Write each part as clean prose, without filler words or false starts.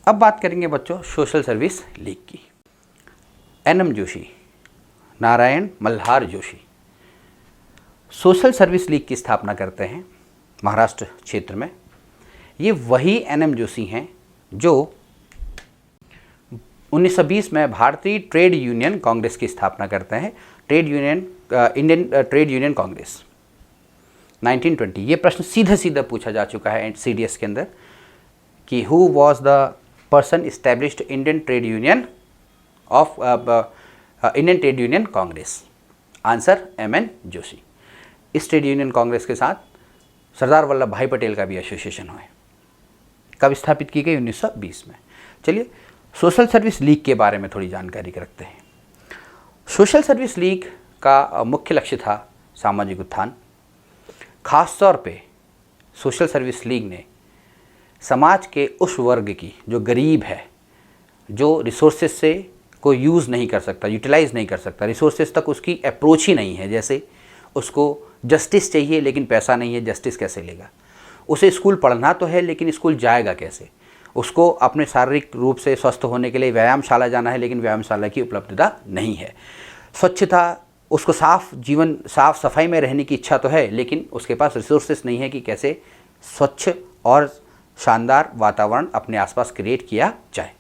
अब बात करेंगे बच्चों सोशल सर्विस लीग की। NM Joshi, Narayan Malhar Joshi social service league की स्थापना करते हैं महाराष्ट्र क्षेत्र में। ये वही एनएम जोशी हैं जो 1920 में भारतीय ट्रेड यूनियन कांग्रेस की स्थापना करते हैं। Indian trade union Congress 1920। ये प्रश्न सीधे सीधे पूछा जा चुका है सीडीएस के अंदर कि who was the person established Indian trade union of Indian trade union congress. Answer MN Joshi. इस ट्रेड यूनियन कांग्रेस के साथ सरदार वल्लभ भाई पटेल का भी एसोसिएशन है। कब स्थापित की गई? 1920 में। चलिए सोशल सर्विस लीग के बारे में थोड़ी जानकारी रखते हैं। सोशल सर्विस लीग का मुख्य लक्ष्य था सामाजिक उत्थान। खास तौर पे सोशल सर्विस लीग ने समाज के उस वर्ग की जो गरीब है, जो रिसोर्सेज से को यूज़ नहीं कर सकता, यूटिलाइज़ नहीं कर सकता, रिसोर्सेज तक उसकी अप्रोच ही नहीं है। जैसे उसको जस्टिस चाहिए लेकिन पैसा नहीं है, जस्टिस कैसे लेगा? उसे स्कूल पढ़ना तो है लेकिन स्कूल जाएगा कैसे? उसको अपने शारीरिक रूप से स्वस्थ होने के लिए व्यायामशाला जाना है लेकिन व्यायामशाला की उपलब्धता नहीं है। स्वच्छता, उसको साफ सफाई में रहने की इच्छा तो है लेकिन उसके पास रिसोर्सेस नहीं है कि कैसे स्वच्छ और शानदार वातावरण अपने आसपास क्रिएट किया जाए।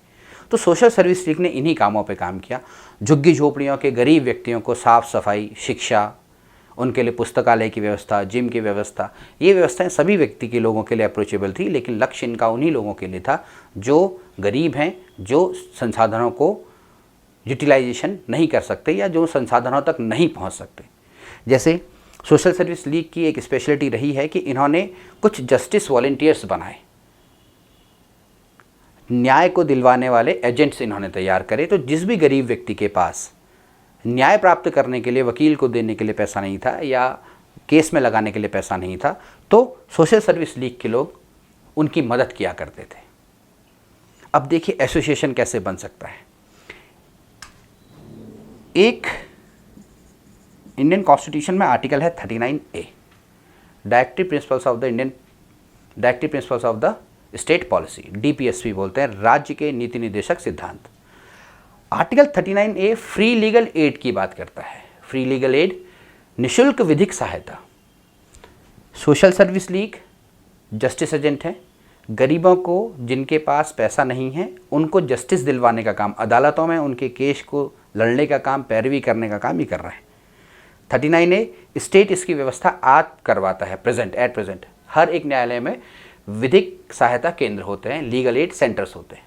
तो सोशल सर्विस लीग ने इन्हीं कामों पे काम किया। झुग्गी झोपड़ियों के गरीब व्यक्तियों को साफ सफाई, शिक्षा, उनके लिए पुस्तकालय की व्यवस्था, जिम की व्यवस्था, ये व्यवस्थाएं सभी व्यक्ति के लोगों के लिए अप्रोचेबल थी, लेकिन लक्ष्य इनका उन्हीं लोगों के लिए था जो गरीब हैं, जो संसाधनों को यूटिलाइजेशन नहीं कर सकते या जो संसाधनों तक नहीं पहुंच सकते। जैसे सोशल सर्विस लीग की एक स्पेशलिटी रही है कि इन्होंने कुछ जस्टिस वॉलंटियर्स बनाए, न्याय को दिलवाने वाले एजेंट्स इन्होंने तैयार करे। तो जिस भी गरीब व्यक्ति के पास न्याय प्राप्त करने के लिए वकील को देने के लिए पैसा नहीं था या केस में लगाने के लिए पैसा नहीं था, तो सोशल सर्विस लीग के लोग उनकी मदद किया करते थे। अब देखिए एसोसिएशन कैसे बन सकता है। एक इंडियन कॉन्स्टिट्यूशन में आर्टिकल है 39A, directive principles of the state policy, DPSP बोलते हैं, राज्य के नीति निर्देशक सिद्धांत। Article 39A free legal aid की बात करता है। फ्री लीगल एड, निशुल्क विधिक सहायता। Social service league justice agent है। गरीबों को जिनके पास पैसा नहीं है उनको जस्टिस दिलवाने का काम, अदालतों में उनके केस को लड़ने का काम, पैरवी करने का काम ही कर रहा है। 39A स्टेट इसकी व्यवस्था आज करवाता है। एट प्रेजेंट हर एक न्यायालय में विधिक सहायता केंद्र होते हैं, लीगल एड सेंटर्स होते हैं।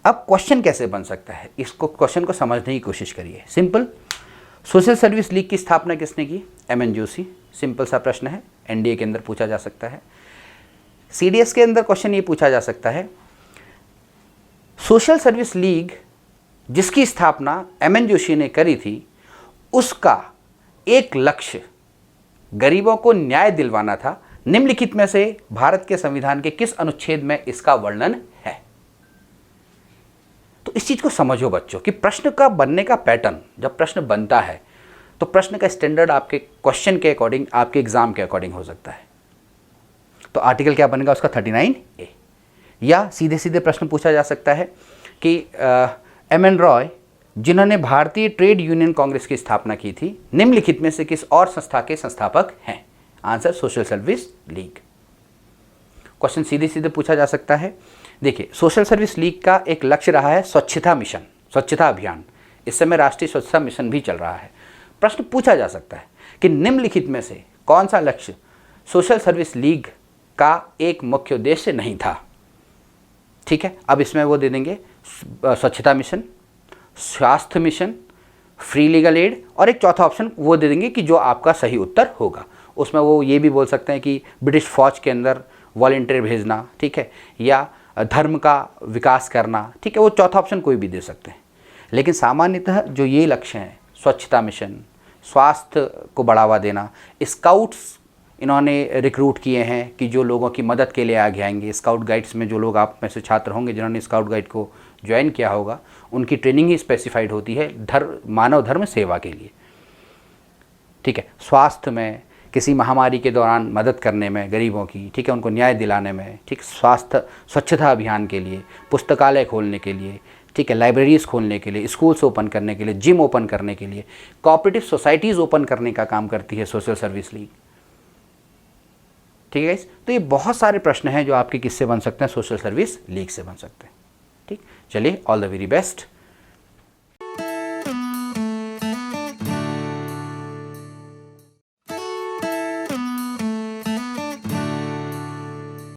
अब क्वेश्चन कैसे बन सकता है, इसको क्वेश्चन को समझने की कोशिश करिए। सिंपल, सोशल सर्विस लीग की स्थापना किसने की? एमएन जोशी। सिंपल सा प्रश्न है, एनडीए के अंदर पूछा जा सकता है। सीडीएस के अंदर क्वेश्चन ये पूछा जा सकता है, सोशल सर्विस लीग जिसकी स्थापना एमएन जोशी ने करी थी, उसका एक लक्ष्य गरीबों को न्याय दिलवाना था। निम्नलिखित में से भारत के संविधान के किस अनुच्छेद में इसका वर्णन है? तो इस चीज को समझो बच्चों कि प्रश्न का बनने का पैटर्न, जब प्रश्न बनता है तो प्रश्न का स्टैंडर्ड आपके क्वेश्चन के अकॉर्डिंग, आपके एग्जाम के अकॉर्डिंग हो सकता है। तो आर्टिकल क्या बनेगा उसका? 39A। या सीधे सीधे प्रश्न पूछा जा सकता है कि एमएन रॉय जिन्होंने भारतीय ट्रेड यूनियन कांग्रेस की स्थापना की थी, निम्नलिखित में से किस और संस्था के संस्थापक हैं? Answer social service league. Question सीधे सीधे पूछा जा सकता है। देखिए सोशल सर्विस लीग का एक लक्ष्य रहा है स्वच्छता मिशन, स्वच्छता अभियान। इस समय राष्ट्रीय स्वच्छता मिशन भी चल रहा है। प्रश्न पूछा जा सकता है कि निम्नलिखित में से कौन सा लक्ष्य सोशल सर्विस लीग का एक मुख्य उद्देश्य नहीं था? ठीक है, अब इसमें वो दे देंगे स्वच्छता मिशन, स्वास्थ्य मिशन, फ्री लीगल एड, और एक चौथा ऑप्शन वो दे देंगे कि जो आपका सही उत्तर होगा। उसमें वो ये भी बोल सकते हैं कि ब्रिटिश फौज के अंदर वॉलंटियर भेजना, ठीक है, या धर्म का विकास करना, ठीक है, वो चौथा ऑप्शन कोई भी दे सकते हैं। लेकिन सामान्यतः जो ये लक्ष्य हैं, स्वच्छता मिशन, स्वास्थ्य को बढ़ावा देना, स्काउट्स इन्होंने रिक्रूट किए हैं कि जो लोगों की मदद के लिए आगे आएंगे। स्काउट गाइड्स में जो लोग आप में से छात्र होंगे जिन्होंने स्काउट गाइड को ज्वाइन किया होगा, उनकी ट्रेनिंग ही स्पेसिफाइड होती है मानव धर्म सेवा के लिए। ठीक है, स्वास्थ्य में किसी महामारी के दौरान मदद करने में गरीबों की, ठीक है, उनको न्याय दिलाने में, ठीक, स्वास्थ्य स्वच्छता अभियान के लिए, पुस्तकालय खोलने के लिए, ठीक है, लाइब्रेरीज़ खोलने के लिए, स्कूल्स ओपन करने के लिए, जिम ओपन करने के लिए, कोऑपरेटिव सोसाइटीज़ ओपन करने का काम करती है सोशल सर्विस लीग। ठीक है गाइस, तो ये बहुत सारे प्रश्न हैं जो आपके किससे बन सकते हैं, सोशल सर्विस लीग से बन सकते हैं। ठीक, चलिए, ऑल द वेरी बेस्ट।